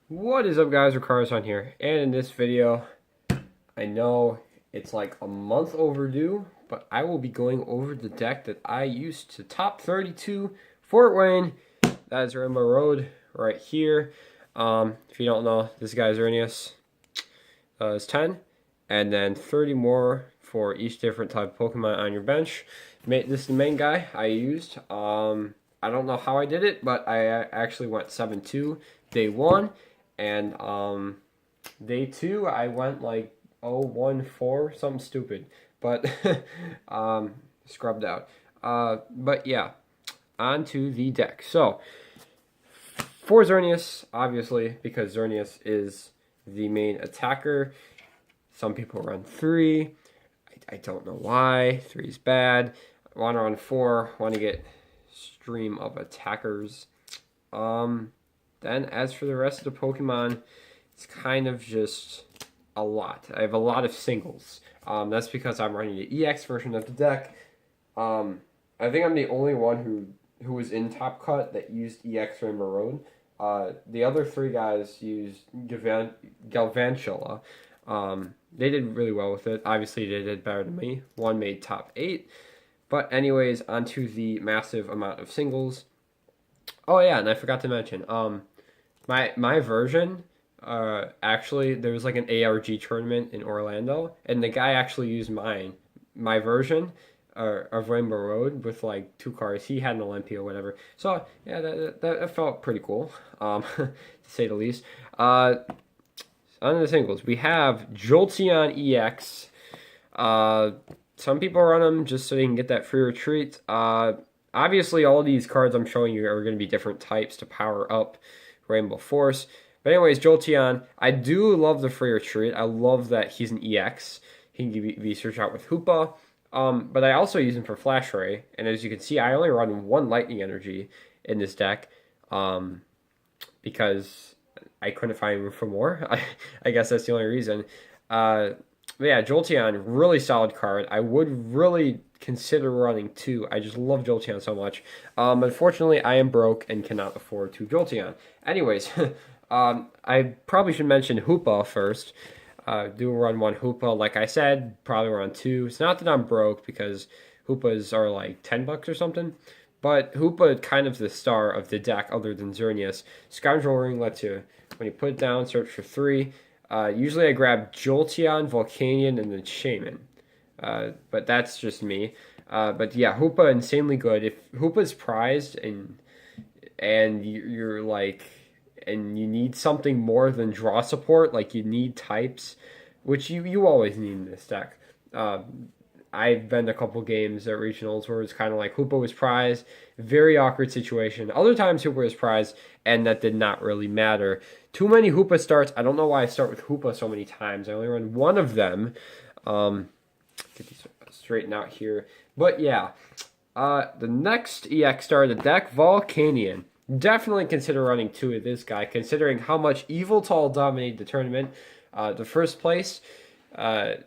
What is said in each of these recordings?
What is up, guys? Ricardo's on here, and in this video, I know it's like a month overdue, but I will be going over the deck that I used to top 32 Fort Wayne. That is Rainbow Road right here. If you don't know, this guy's Xerneas is 10, and then 30 more for each different type of Pokemon on your bench. This is the main guy I used. I don't know how I did it, but I actually went 7-2 day one, and day two I went like 0-1-4, something stupid, but scrubbed out. But yeah, on to the deck. So for Xerneas, obviously, because Xerneas is the main attacker. Some people run 3. I don't know why. 3 is bad. I want to run 4. Want to get stream of attackers. Then as for the rest of the Pokemon, it's kind of just a lot. I have a lot of singles. That's because I'm running the EX version of the deck. I think I'm the only one who was in Top Cut that used EX Rainbow Road. The other 3 guys used Galvantula. They did really well with it. Obviously, they did better than me. One made top 8. But anyways, onto the massive amount of singles. Oh yeah, and I forgot to mention, my version, actually, there was like an ARG tournament in Orlando, and the guy actually used my version of Rainbow Road with like 2 cards. He had an Olympia or whatever. So yeah, that felt pretty cool, to say the least. On the singles, we have Jolteon EX. Some people run them just so they can get that free retreat. Obviously, all these cards I'm showing you are going to be different types to power up Rainbow Force. But anyways, Jolteon, I do love the free retreat. I love that he's an EX. He can be searched out with Hoopa. But I also use him for Flash Ray. And as you can see, I only run 1 Lightning Energy in this deck. Because I couldn't find room for more. I guess that's the only reason. But yeah, Jolteon, really solid card. I would really consider running 2. I just love Jolteon so much. Unfortunately, I am broke and cannot afford 2 Jolteon. Anyways, I probably should mention Hoopa first. Do run 1 Hoopa. Like I said, probably run 2. It's not that I'm broke because Hoopas are like $10 or something. But Hoopa kind of the star of the deck other than Xerneas. Scoundrel Ring lets you, when you put it down, search for 3. Usually I grab Jolteon, Volcanion, and then Shaman. But that's just me. But yeah, Hoopa insanely good. If Hoopa's prized and you're like, and you need something more than draw support, like you need types, which you always need in this deck. I've been to a couple games at regionals where it's kind of like Hoopa was prized, very awkward situation. Other times Hoopa was prized, and that did not really matter. Too many Hoopa starts. I don't know why I start with Hoopa so many times. I only run 1 of them. Get these straightened out here. But yeah, the next EX star of the deck, Volcanion. Definitely consider running 2 of this guy, considering how much Yveltal dominated the tournament. The first place,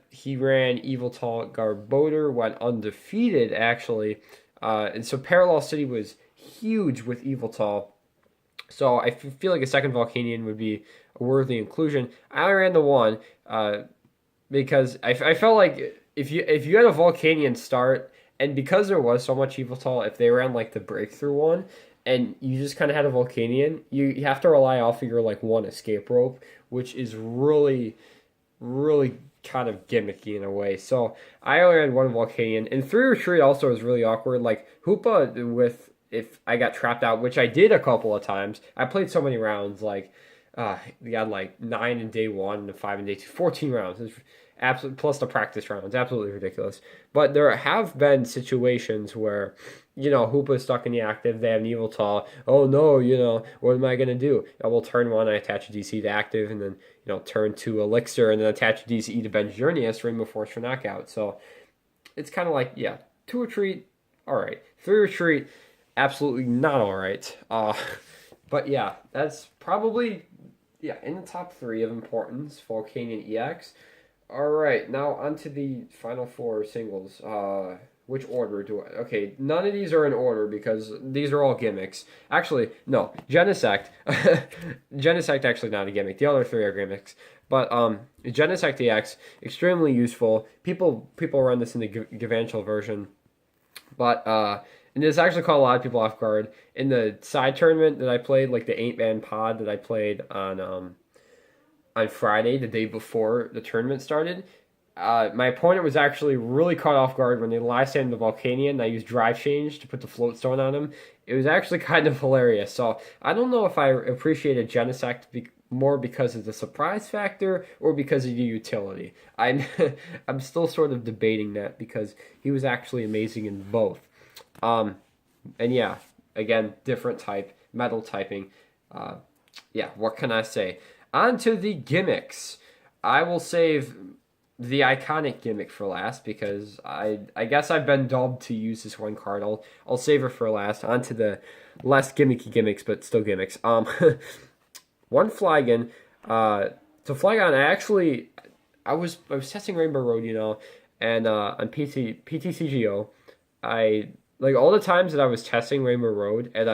he ran Yveltal Garbodor, went undefeated, actually. And so Parallel City was huge with Yveltal. So I feel like a second Volcanion would be a worthy inclusion. I only ran the 1 because I felt like if you had a Volcanion start, and because there was so much Yveltal, if they ran like the breakthrough one, and you just kind of had a Volcanion, you have to rely off of your like 1 escape rope, which is really, really kind of gimmicky in a way. So I only had 1 Volcanion, and 3 retreat also is really awkward. Like Hoopa with if I got trapped out, which I did a couple of times. I played so many rounds, like we got like 9 in day 1 and 5 in day 2, 14 rounds. It's absolutely plus the practice rounds, absolutely ridiculous. But there have been situations where, Hoopa's stuck in the active, they have an Yveltal. Oh no, what am I gonna do? I will turn 1, I attach a DC to active, and then turn 2 Elixir, and then attach a DCE to bench Journeys, Rainbow Force for knockout. So it's kind of like, yeah, 2 retreat, all right. 3 retreat, absolutely not all right. But yeah, that's probably in the top 3 of importance, Volcanion EX. All right, now onto the final 4 singles. Which order do I? Okay, none of these are in order because these are all gimmicks. Actually, no. Genesect. Genesect actually not a gimmick. The other three are gimmicks. But Genesect EX extremely useful. People run this in the Givenchy version, but and this actually caught a lot of people off guard in the side tournament that I played, like the 8-man pod that I played on Friday, the day before the tournament started. My opponent was actually really caught off guard when they live sanded the Volcanion and I used Drive Change to put the float stone on him. It was actually kind of hilarious. So I don't know if I appreciated Genesect more because of the surprise factor or because of the utility. I'm I'm still sort of debating that because he was actually amazing in both. Um, and yeah, again, different type, metal typing. Uh, yeah, what can I say? On to the gimmicks. I will save the iconic gimmick for last because I guess I've been dubbed to use this one card. I'll save it for last. On to the less gimmicky gimmicks, but still gimmicks. One Flygon. So Flygon, I was testing Rainbow Road, and on PTCGO, I like all the times that I was testing Rainbow Road, and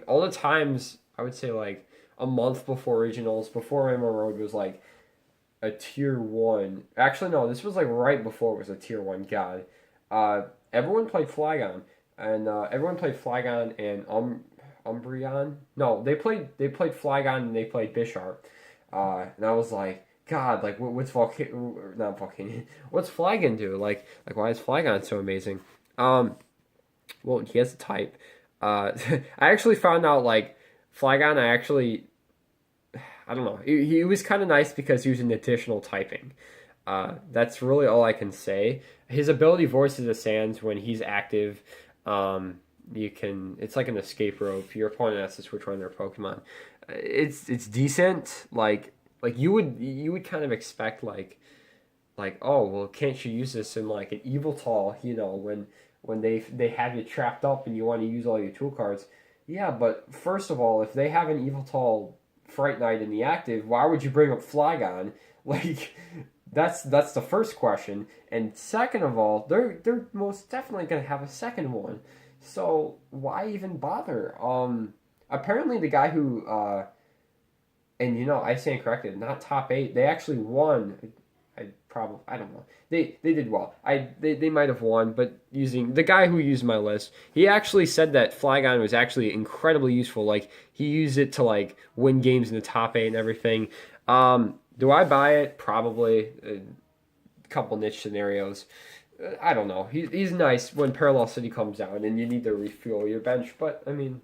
all the times I would say like a month before regionals, before Rainbow Road was like a tier one. Actually, no, this was like right before it was a tier one. God, everyone played Flygon, and everyone played Flygon and Umbreon. No, they played Flygon and they played Bisharp, and I was like, God, like what's not Volcanion? What's Flygon do? Like why is Flygon so amazing? Well, he has a type. I actually found out like Flygon. I don't know. He was kind of nice because he was an additional typing. That's really all I can say. His ability Voices of Sands when he's active, it's like an escape rope. Your opponent has to switch one of their Pokemon. It's decent. Like you would kind of expect like oh well can't you use this in like an Eviltal when they have you trapped up and you want to use all your tool cards. Yeah, but first of all, if they have an Eviltal Fright Knight in the active, why would you bring up Flygon? Like, that's the first question. And second of all, they're most definitely gonna have a second one. So why even bother? Apparently the guy who and I stand corrected, not top eight. They actually won. I don't know. They did well. They might have won, but using the guy who used my list, he actually said that Flygon was actually incredibly useful. Like he used it to like win games in the top eight and everything. Do I buy it? Probably. A couple niche scenarios. I don't know. He's nice when Parallel City comes out and you need to refuel your bench. But I mean,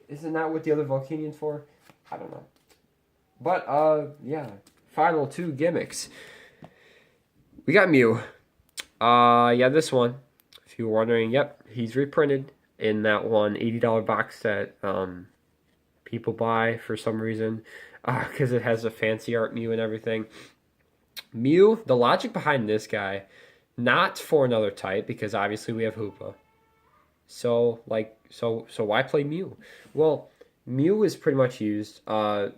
isn't that what the other Volcanions for? I don't know. But yeah. Final two gimmicks. We got Mew. Yeah, this one. If you were wondering, yep, he's reprinted in that one $80 box that people buy for some reason because it has a fancy art Mew and everything. Mew, the logic behind this guy, not for another type because obviously we have Hoopa. So why play Mew? Well, Mew is pretty much used, to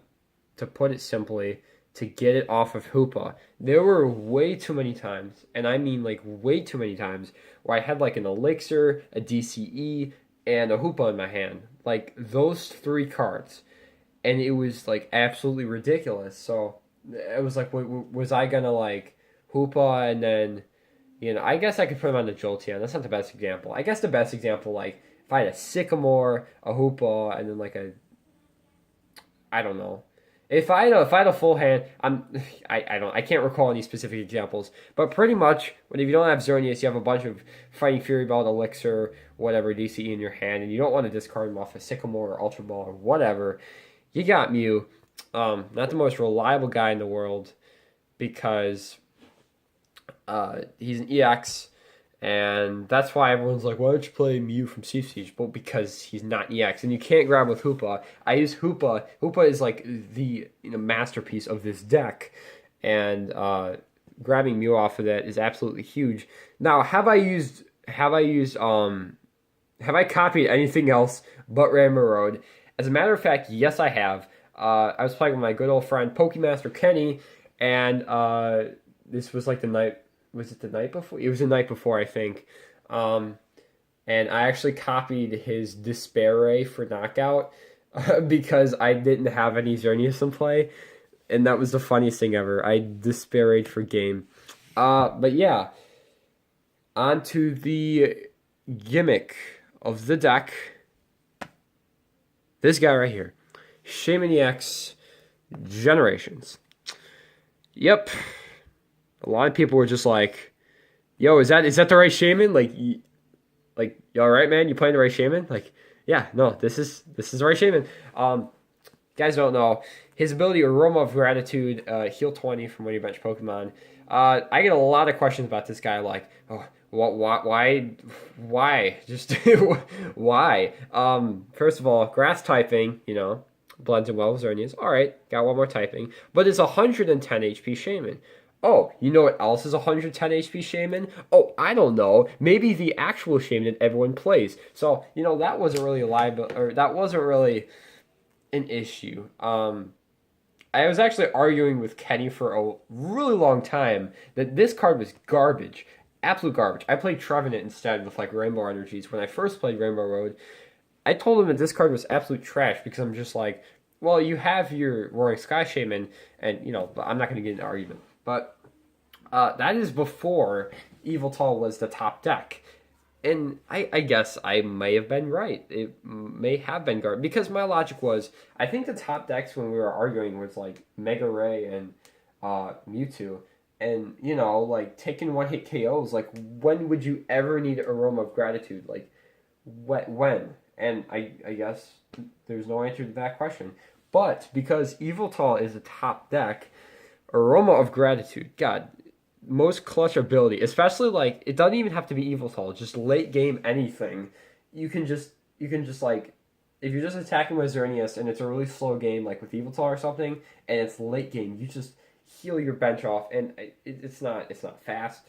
put it simply, to get it off of Hoopa. There were way too many times, and I mean like way too many times, where I had like an Elixir, a DCE, and a Hoopa in my hand. Like those three cards. And it was like absolutely ridiculous. So it was like, was I gonna like Hoopa and then, I guess I could put him on the Jolteon. That's not the best example. I guess the best example, like if I had a Sycamore, a Hoopa, and then like I don't know. If I had a full hand, I can't recall any specific examples, but pretty much when if you don't have Xerneas, you have a bunch of Fighting Fury Ball, Elixir, whatever DCE in your hand, and you don't want to discard them off a Sycamore or Ultra Ball or whatever. You got Mew, not the most reliable guy in the world because he's an EX. And that's why everyone's like, why don't you play Mew from Sea Siege? Well, because he's not EX. And you can't grab with Hoopa. I use Hoopa. Hoopa is like the masterpiece of this deck. And grabbing Mew off of that is absolutely huge. Now, have I copied anything else but Rainbow Road? As a matter of fact, yes, I have. I was playing with my good old friend Pokemaster Kenny, and this was like the night. Was it the night before? It was the night before, I think. Um, and I actually copied his Despair for knockout because I didn't have any Xerneas in play, and that was the funniest thing ever. I Despair for game. But yeah, on to the gimmick of the deck. This guy right here, Shaymin EX Generations. Yep, a lot of people were just like, "Yo, is that the right Shaymin?" Like, you all right, man? You playing the right Shaymin? Like, yeah, no, this is the right Shaymin. Guys don't know his ability, Aroma of Gratitude, heal 20 from when you bench Pokemon. I get a lot of questions about this guy, like, oh, why, just why? First of all, Grass typing, blends in well with Xerneas. All right, got one more typing, but it's 110 HP Shaymin. Oh, you know what else is 110 HP Shaymin? Oh, I don't know. Maybe the actual Shaymin that everyone plays. So, that wasn't really a liability, or that wasn't really an issue. I was actually arguing with Kenny for a really long time that this card was garbage. Absolute garbage. I played Trevenant instead with Rainbow Energies. When I first played Rainbow Road, I told him that this card was absolute trash because I'm just like, well, you have your Roaring Sky Shaman, and, I'm not going to get an argument. But that is before Yveltal was the top deck. And I guess I may have been right. It may have been garbage. Because my logic was, I think the top decks when we were arguing was Mega Ray and Mewtwo. And, taking one-hit KOs, when would you ever need Aroma of Gratitude? When? And I guess there's no answer to that question. But because Yveltal is a top deck, Aroma of Gratitude, God, most clutch ability, especially it doesn't even have to be Yveltal, just late game anything. You can just if you're just attacking with Xerneas and it's a really slow game with Yveltal or something, and it's late game, you just heal your bench off, and it's not fast,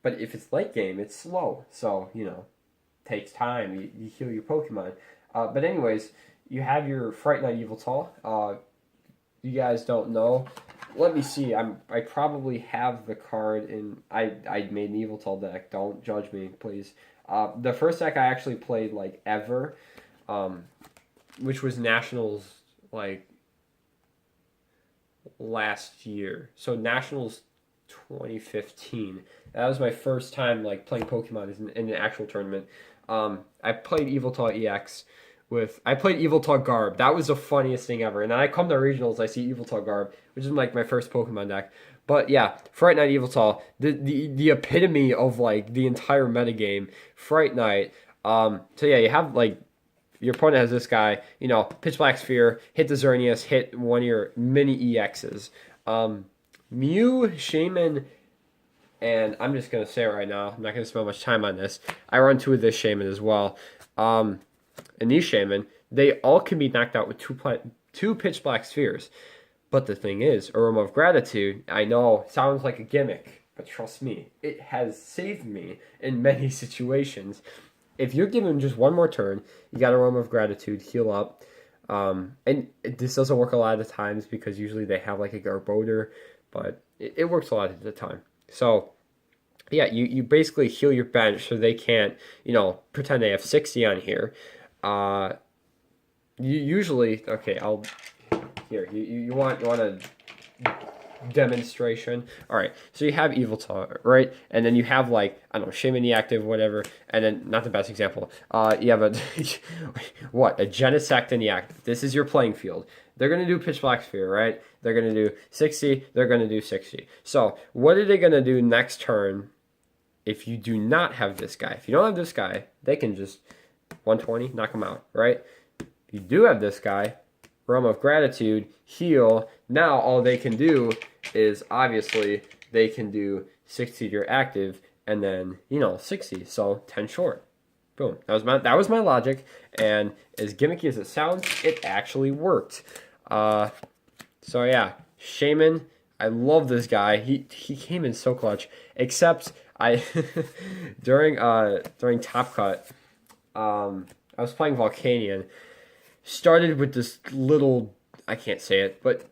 but if it's late game, it's slow. So takes time. You heal your Pokemon. But anyways, you have your Fright Knight Yveltal. You guys don't know. Let me see. I probably have the card in. I made an Yveltal deck. Don't judge me, please. The first deck I actually played ever, which was Nationals last year. So Nationals 2015. That was my first time playing Pokemon in an actual tournament. I played Yveltal EX. I played Yveltal Garb. That was the funniest thing ever. And then I come to regionals, I see Yveltal Garb, which is my first Pokemon deck. But yeah, Fright Knight Yveltal, the epitome of the entire metagame. Fright Knight. So yeah, you have your opponent has this guy, Pitch Black Sphere, hit the Xerneas, hit one of your mini EXs. Mew, Shaymin, and I'm just gonna say it right now, I'm not gonna spend much time on this. I run two of this Shaymin as well. And these Shaymin, they all can be knocked out with two Pitch Black Spheres. But the thing is, Aroma of Gratitude, I know, sounds like a gimmick, but trust me, it has saved me in many situations. If you're given just one more turn, you got Aroma of Gratitude, heal up. And this doesn't work a lot of the times because usually they have a Garbodor, but it works a lot of the time. So yeah, you basically heal your bench so they can't, pretend they have 60 on here. You usually, okay, you want a demonstration. All right, so you have Yveltal, right? And then you have I don't know, Shaymin active, whatever. And then, not the best example, you have a Genesect in the active. This is your playing field. They're going to do Pitch Black Sphere, right? They're going to do 60, they're going to do 60. So what are they going to do next turn if you do not have this guy? If you don't have this guy, they can just 120, knock him out, right? If you do have this guy, Realm of Gratitude, heal. Now all they can do is, obviously, they can do 60 to your active, and then, 60, so 10 short. Boom. That was my logic, and as gimmicky as it sounds, it actually worked. So yeah, Shaymin, I love this guy. He came in so clutch, except during Top Cut, I was playing Volcanion. Started with this little, I can't say it, but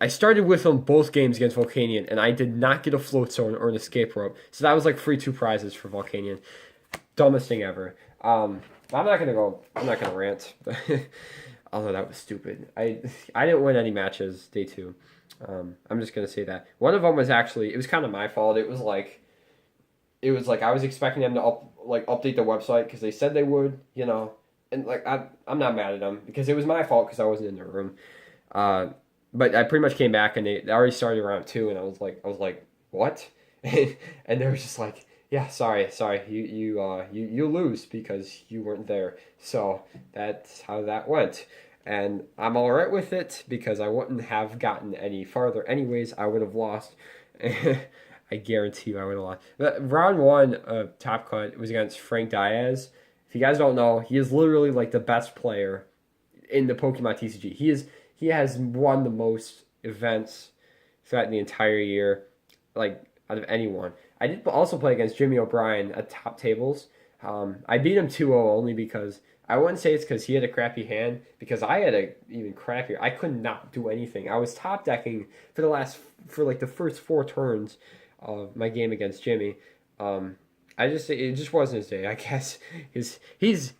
I started with them both games against Volcanion, and I did not get a Float Zone or an Escape Rope. So that was free 2 prizes for Volcanion. Dumbest thing ever. I'm not gonna go. I'm not gonna rant. Although that was stupid. I didn't win any matches day two. I'm just gonna say that one of them was actually, it was kind of my fault. It was like I was expecting them to update the website because they said they would, and like I'm not mad at them because it was my fault because I wasn't in the room. Uh, but I pretty much came back and they already started round two, and I was like, what? And they were just like, yeah, sorry, you lose because you weren't there. So that's how that went. And I'm all right with it because I wouldn't have gotten any farther anyways. I would have lost. I guarantee you I would have lost. But round one of Top Cut was against Frank Diaz. If you guys don't know, he is literally like the best player in the Pokemon TCG. He has won the most events throughout the entire year, like out of anyone. I did also play against Jimmy O'Brien at top tables. I beat him 2-0 only because I wouldn't say it's because he had a crappy hand, because I had a even crappier. I could not do anything. I was top decking for like the first four turns of my game against Jimmy. It just wasn't his day. I guess he's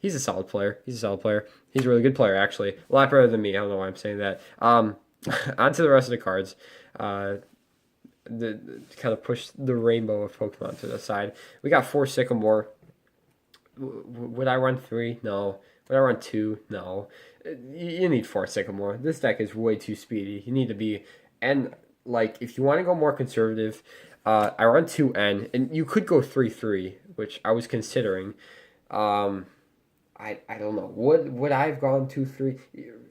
a solid player. He's a solid player. He's a really good player actually. A lot better than me. I don't know why I'm saying that. On to the rest of the cards. The kind of push the rainbow of Pokemon to the side. We got 4 Sycamore. Would I run 3? No. Would I run 2? No. You need 4 Sycamore. This deck is way too speedy. You need to be, and like if you want to go more conservative, I run 2N, and you could go 3-3, which I was considering. I don't know. Would I have gone 2-3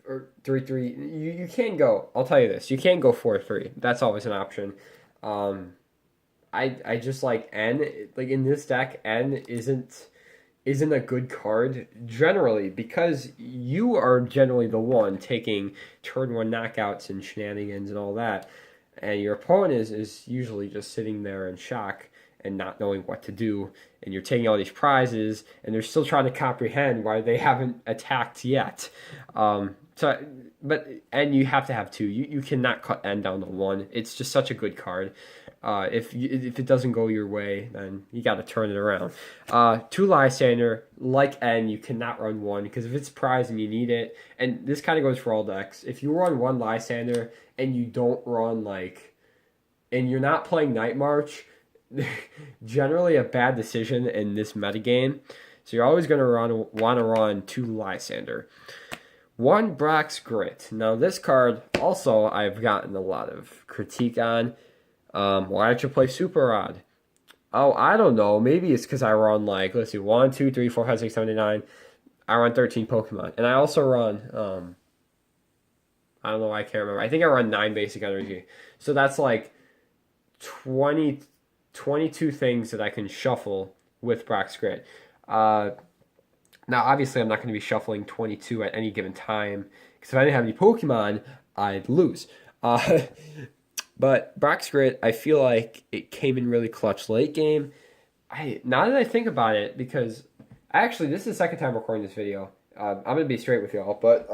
or 3-3? You can go. I'll tell you this. You can go 4-3. That's always an option. I just like N. Like in this deck, N isn't a good card generally because you are generally the one taking turn one knockouts and shenanigans and all that, and your opponent is usually just sitting there in shock and not knowing what to do, and you're taking all these prizes and they're still trying to comprehend why they haven't attacked yet. And you have to have 2. You cannot cut N down to 1. It's just such a good card. If it doesn't go your way, then you got to turn it around. 2 Lysander, like N, you cannot run 1 because if it's prize and you need it, and this kind of goes for all decks. If you run 1 Lysander and you don't run and you're not playing Night March, generally a bad decision in this metagame. So you're always going to want to run 2 Lysander. 1 Brock's Grit. Now this card also I've gotten a lot of critique on. Why don't you play Super Rod? Oh, I don't know. Maybe it's because I run let's see, 1, 2, 3, 4, 5, 6, 7, 8, 9. I run 13 Pokemon. And I also run, I don't know why I can't remember. I think I run 9 basic energy. So that's like 22 things that I can shuffle with Brock's Grit. Now, obviously, I'm not going to be shuffling 22 at any given time, because if I didn't have any Pokemon, I'd lose. But Brock's Grit, I feel like it came in really clutch late game. Now that I think about it, because actually, this is the second time recording this video. I'm going to be straight with y'all, but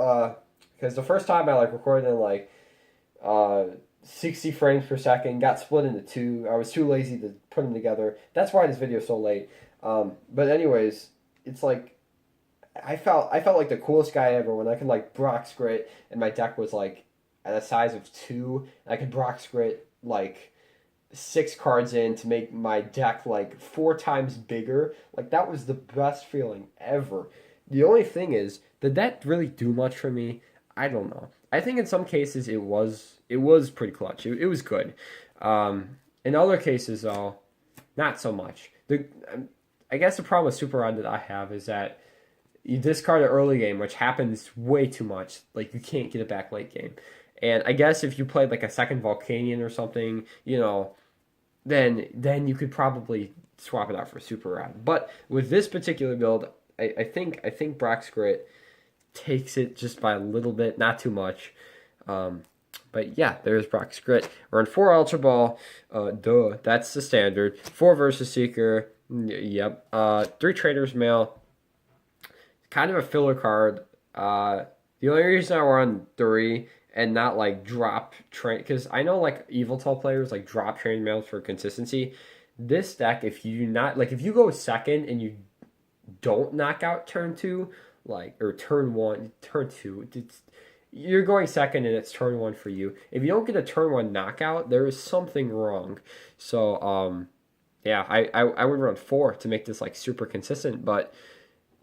because the first time I recorded in 60 frames per second, got split into 2. I was too lazy to put them together. That's why this video is so late. But anyways, it's I felt like the coolest guy ever when I could Brock's Grit and my deck was at a size of 2, and I could Brock's Grit 6 cards in to make my deck 4 times bigger. That was the best feeling ever. The only thing is, did that really do much for me? I don't know. I think in some cases it was pretty clutch. It was good. In other cases though, not so much. I guess the problem with Super Rod that I have is that you discard an early game, which happens way too much. You can't get it back late game. And I guess if you played a second Volcanion or something, then you could probably swap it out for Super Rod. But with this particular build, I think Brock's Grit takes it just by a little bit, not too much. But yeah, there's Brock's Grit. We're on 4 Ultra Ball. That's the standard. 4 Versus Seeker. Yep. 3 Trader's Mail. Kind of a filler card. The only reason I run 3 and not drop train, because I know Yveltal players drop train mails for consistency. This deck, if you not if you go second and you don't knock out turn two, like, or turn one, turn two. You're going second and it's turn one for you. If you don't get a turn one knockout, there is something wrong. So, yeah, I would run four to make this like super consistent, but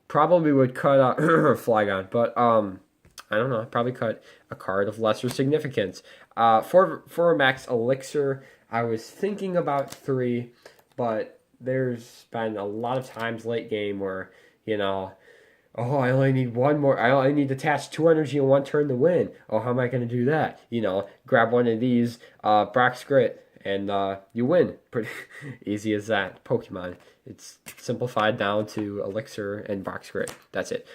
probably would cut out Flygon. But I don't know. I'd probably cut a card of lesser significance. For a max elixir, I was thinking about three, but there's been a lot of times late game where you know, oh, I only need one more. I only need to attach two energy in one turn to win. Oh, how am I going to do that? You know, grab one of these, Brock's Grit, and you win. Pretty easy as that. Pokemon. It's simplified down to Elixir and Brock's Grit. That's it.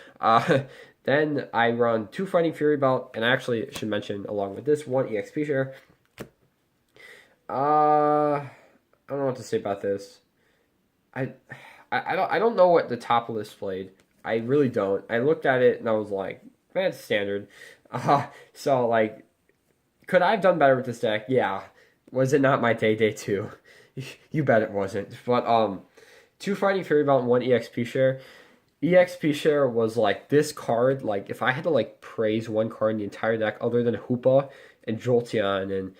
Then I run two Fighting Fury Belt, and I actually should mention along with this one EXP share. I don't know what to say about this. I, I don't know what the top list played. I really don't. I looked at it and I was like, man, it's standard. So like, could I have done better with this deck? Yeah. Was it not my day two? You bet it wasn't. But two Fighting Fury Belt and one EXP share. EXP share was like this card. Like if I had to like praise one card in the entire deck other than Hoopa and Jolteon and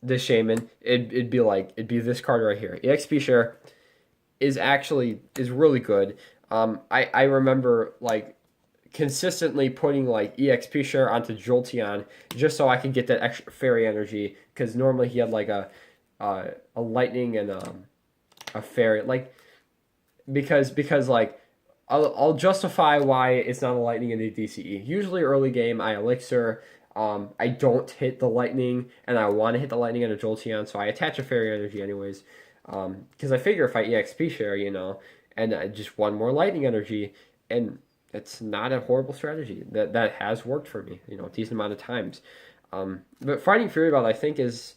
the Shaman, it'd be this card right here. EXP share is really good. I remember like consistently putting like EXP share onto Jolteon just so I could get that extra fairy energy because normally he had like a lightning and a fairy like because like I'll justify why it's not a lightning in the DCE. Usually early game I elixir. I don't hit the lightning, and I want to hit the lightning on a Jolteon, so I attach a fairy energy anyways. Because I figure if I EXP share, you know, and just one more lightning energy, and it's not a horrible strategy. That has worked for me, you know, a decent amount of times. But Fighting Fury Belt, I think, is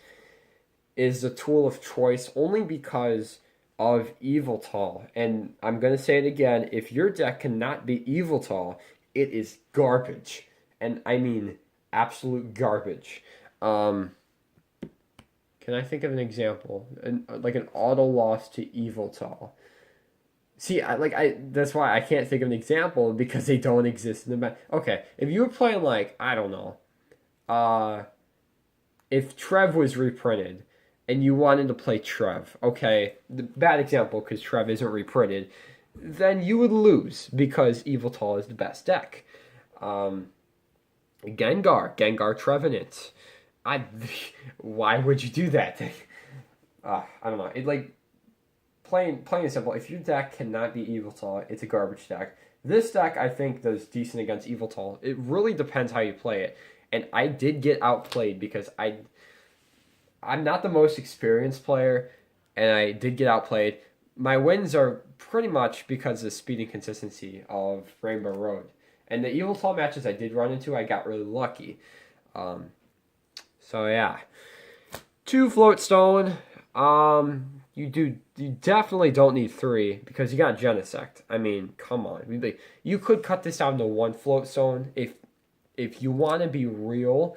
the tool of choice only because of Yveltal. And I'm going to say it again, if your deck cannot be Yveltal, it is garbage. And I mean absolute garbage. Can I think of an example? Like an auto loss to Yveltal. See, that's why I can't think of an example because they don't exist in the meta. Okay, if you were playing like, I don't know, if Trev was reprinted and you wanted to play Trev, okay, the bad example because Trev isn't reprinted, then you would lose because Yveltal is the best deck. Gengar Trevenant. Why would you do that? I don't know. It like plain and simple. If your deck cannot be Yveltal, it's a garbage deck. This deck I think does decent against Yveltal. It really depends how you play it. And I did get outplayed because I'm not the most experienced player, and I did get outplayed. My wins are pretty much because of the speed and consistency of Rainbow Road. And the Yveltal matches I did run into, I got really lucky. So yeah. 2 Float Stone. You definitely don't need 3 because you got Genesect. I mean, come on. You could cut this down to 1 Float Stone if you want to be real.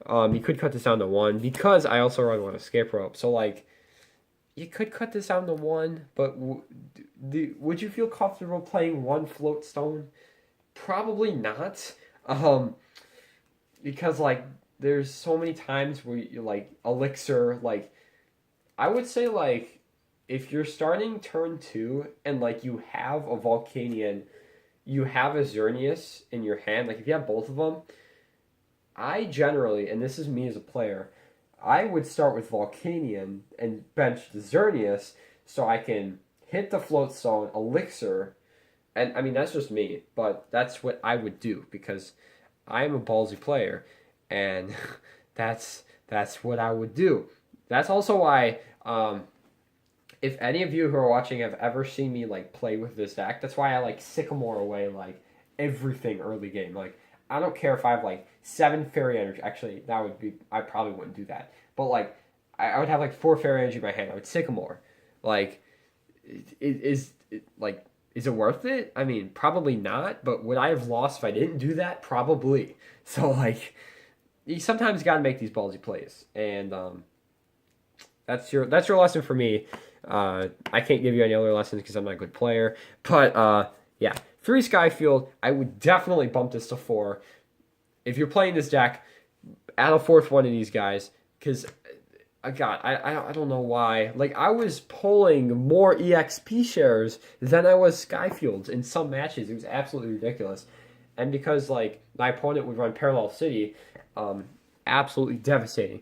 You could cut this down to 1 because I also run 1 Escape Rope. So like, you could cut this down to 1, but would you feel comfortable playing 1 Float Stone? Probably not. Because like there's so many times where you like elixir, like I would say like if you're starting turn 2 and like you have a Volcanion, you have a Xerneas in your hand, like if you have both of them, I generally, and this is me as a player, I would start with Volcanion and bench the Xerneas so I can hit the Float Stone, elixir, and I mean that's just me, but that's what I would do because I am a ballsy player, and that's what I would do. That's also why, if any of you who are watching have ever seen me like play with this deck, that's why I like Sycamore away like everything early game. Like I don't care if I have like 7 fairy energy. Actually, that would be I probably wouldn't do that. But like I would have like 4 fairy energy in my hand. I would Sycamore. Like is it worth it? I mean, probably not. But would I have lost if I didn't do that? Probably. So like, you sometimes got to make these ballsy plays, and that's your lesson for me. I can't give you any other lessons because I'm not a good player. But Yeah, 3 Skyfield. I would definitely bump this to 4. If you're playing this deck, add a 4th one of these guys. Because, God, I don't know why. Like, I was pulling more EXP shares than I was Skyfields in some matches. It was absolutely ridiculous. And because, like, my opponent would run Parallel City, absolutely devastating.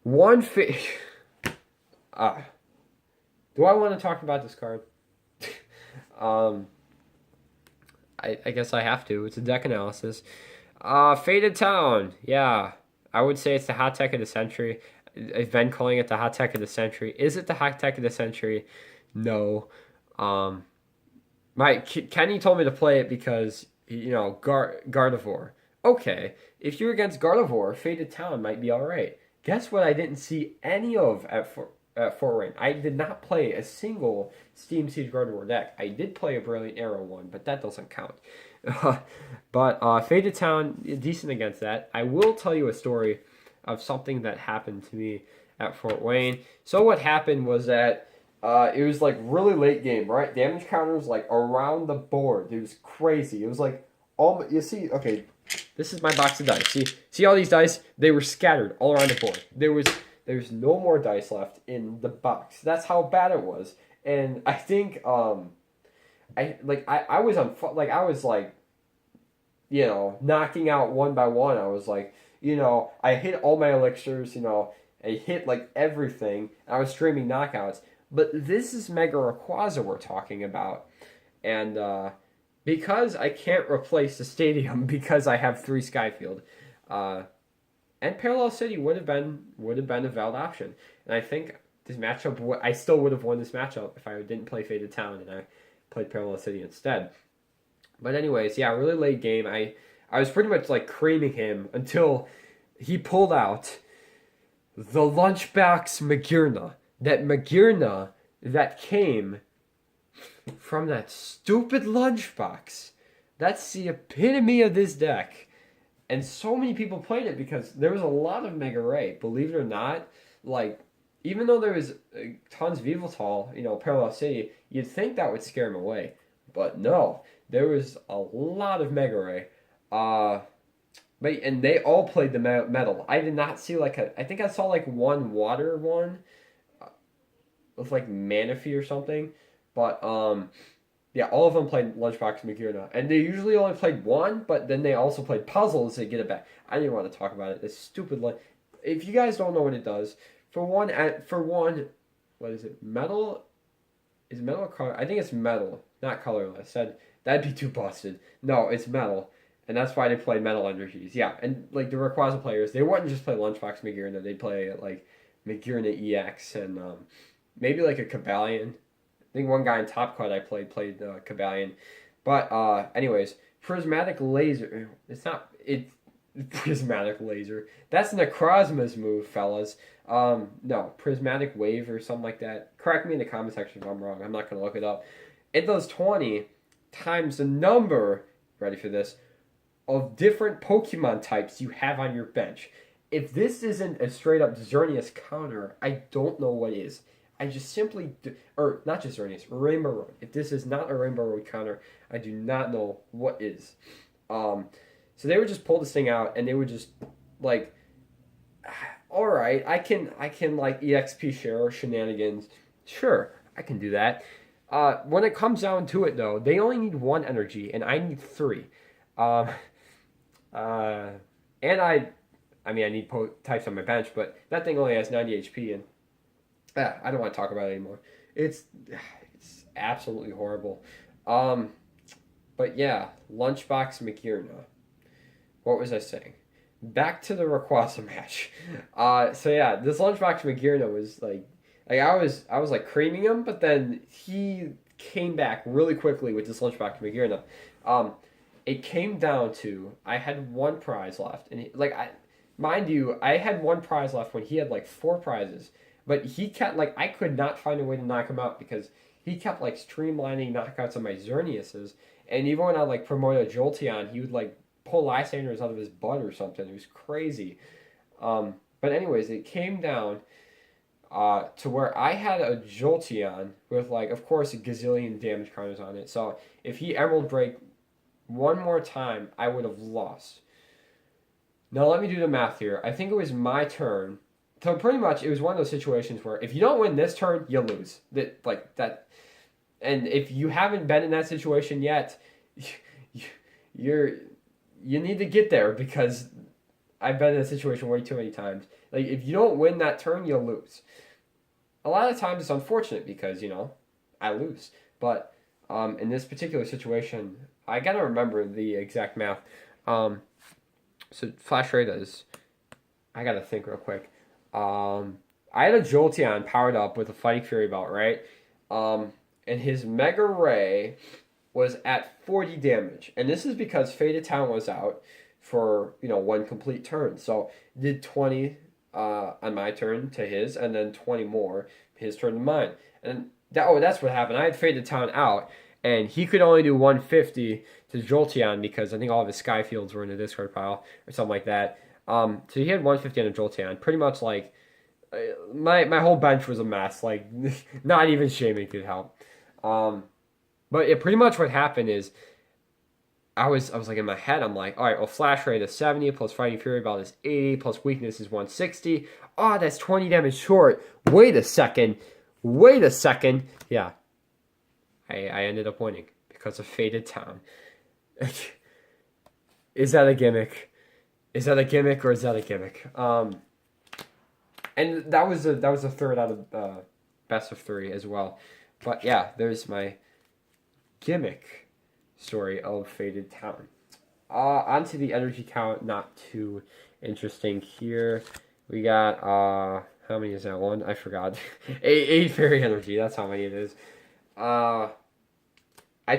One fi- Do I want to talk about this card? um, I guess I have to. It's a deck analysis. Faded Town. Yeah, I would say it's the hot tech of the century. I've been calling it the hot tech of the century. Is it the hot tech of the century? No. Um, Kenny told me to play it because Gardevoir. Okay, if you're against Gardevoir, Faded Town might be all right. Guess what? I didn't see any of at Fort Wayne. I did not play a single Steam Siege Gardevoir deck. I did play a Brilliant Arrow one, but that doesn't count. But Faded Town, decent against that. I will tell you a story of something that happened to me at Fort Wayne. So what happened was that it was like really late game, right? Damage counters like around the board. It was crazy. It was like all you see. Okay, this is my box of dice. See all these dice? They were scattered all around the board. There's no more dice left in the box. That's how bad it was. And I think I was on like I was like knocking out one by one. I was like I hit all my elixirs. I hit like everything. I was streaming knockouts. But this is Mega Rayquaza we're talking about, and because I can't replace the stadium because I have 3 Skyfield, and Parallel City would have been a valid option. And I think this matchup, I still would have won this matchup if I didn't play Faded Town and I played Parallel City instead. But anyways, yeah, really late game. I was pretty much like creaming him until he pulled out the Lunchbox Magearna. That Magearna that came from that stupid lunchbox. That's the epitome of this deck. And so many people played it because there was a lot of Mega Ray. Believe it or not, like, even though there was tons of Yveltal, Parallel City, you'd think that would scare him away. But no, there was a lot of Mega Ray. And they all played the metal. I did not see I think I saw like one water one with like Manaphy or something. But yeah, all of them played Lunchbox Magearna. And they usually only played one, but then they also played puzzles to get it back. I didn't want to talk about it. This stupid if you guys don't know what it does, for one, what is it? Metal? Is it metal or color? I think it's metal, not colorless. That'd be too busted. No, it's metal. And that's why they play Metal Energies. Yeah, and like the Rayquaza players, they wouldn't just play Lunchbox Magearna. They'd play like Magearna EX and maybe like a Cobalion. I think one guy in Top Cut I played Cobalion. But anyways, Prismatic Laser. Prismatic Laser. That's Necrozma's move, fellas. No, Prismatic Wave or something like that. Correct me in the comment section if I'm wrong. I'm not going to look it up. It does 20 times the number, ready for this, of different Pokemon types you have on your bench. If this isn't a straight up Xerneas counter, I don't know what is. I just simply, or not just Xerneas, Rainbow Road. If this is not a Rainbow Road counter, I do not know what is. So they would just pull this thing out, and they would just like, all right, I can like EXP share or shenanigans. Sure, I can do that. When it comes down to it, though, they only need 1 energy, and I need 3. And I need types on my bench, but that thing only has 90 HP, and I don't want to talk about it anymore. It's absolutely horrible. But yeah, Lunchbox Magearna. What was I saying? Back to the Rayquaza match. So yeah, this Lunchbox Magearna was like I was like creaming him, but then he came back really quickly with this Lunchbox Magearna. It came down to I had 1 prize left, and mind you, I had 1 prize left when he had like 4 prizes, but he kept like I could not find a way to knock him out because he kept like streamlining knockouts of my Xerneases, and even when I like promoted Jolteon, he would like pull Lysanders out of his butt or something. It was crazy. But anyways, it came down. to where I had a Jolteon with, like, of course, a gazillion damage counters on it. So if he Emerald Break one more time, I would have lost. Now let me do the math here. I think it was my turn. So pretty much it was one of those situations where if you don't win this turn, you lose. That like that, and if you haven't been in that situation yet, you're you need to get there because I've been in a situation way too many times. Like if you don't win that turn, you'll lose. A lot of times it's unfortunate because I lose, but in this particular situation, I gotta remember the exact math. So Flash Ray does. I gotta think real quick. I had a Jolteon powered up with a Fighting Fury belt, right? And his Mega Ray was at 40 damage, and this is because Faded Town was out for one complete turn. So did 20 on my turn to his, and then 20 more his turn to mine, and that's what happened. I had Faded Town out, and he could only do 150 to Jolteon because I think all of his Sky Fields were in the discard pile or something like that. So he had 150 on a Jolteon. Pretty much like my whole bench was a mess. Like not even Shaman could help. But pretty much what happened is I was like in my head. I'm like, all right, well, Flash Rate is 70 plus Fighting Fury Belt is 80 plus Weakness is 160. Oh, that's 20 damage short. Wait a second. Yeah, I ended up winning because of Faded Town. Is that a gimmick? Is that a gimmick or is that a gimmick? And that was a third out of best of 3 as well. But yeah, there's my gimmick story of Faded Town. Onto the energy count, not too interesting here. We got how many is that one? I forgot. eight fairy energy. That's how many it is. I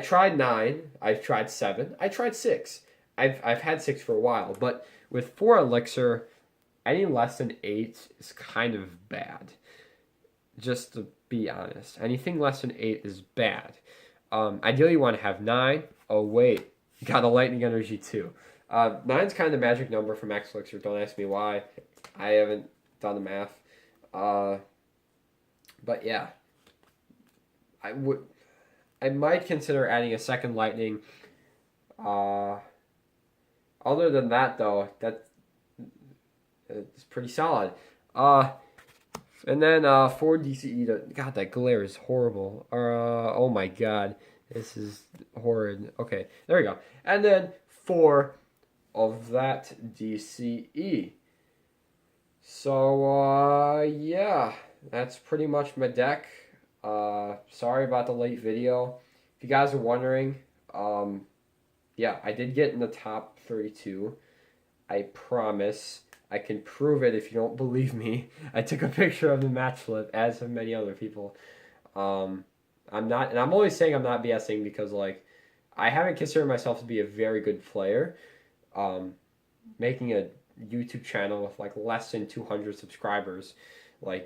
tried 9. I've tried 7. I tried 6. I've had 6 for a while, but with 4 elixir, any less than 8 is kind of bad. Just to be honest, anything less than 8 is bad. Ideally, you want to have 9. Oh wait, got a lightning energy too. 9's kind of the magic number for max elixir. Don't ask me why. I haven't done the math. But yeah, I might consider adding a second lightning. Other than that, though, it's pretty solid. And then 4 DCE to... God, that glare is horrible. Oh my god. This is horrid. Okay, there we go. And then 4 of that DCE. So, yeah. That's pretty much my deck. Sorry about the late video. If you guys are wondering, yeah, I did get in the top 32. I promise. I can prove it if you don't believe me. I took a picture of the match flip, as have many other people. I'm not, and I'm only saying I'm not BSing because, like, I haven't considered myself to be a very good player. Making a YouTube channel with, like, less than 200 subscribers, like,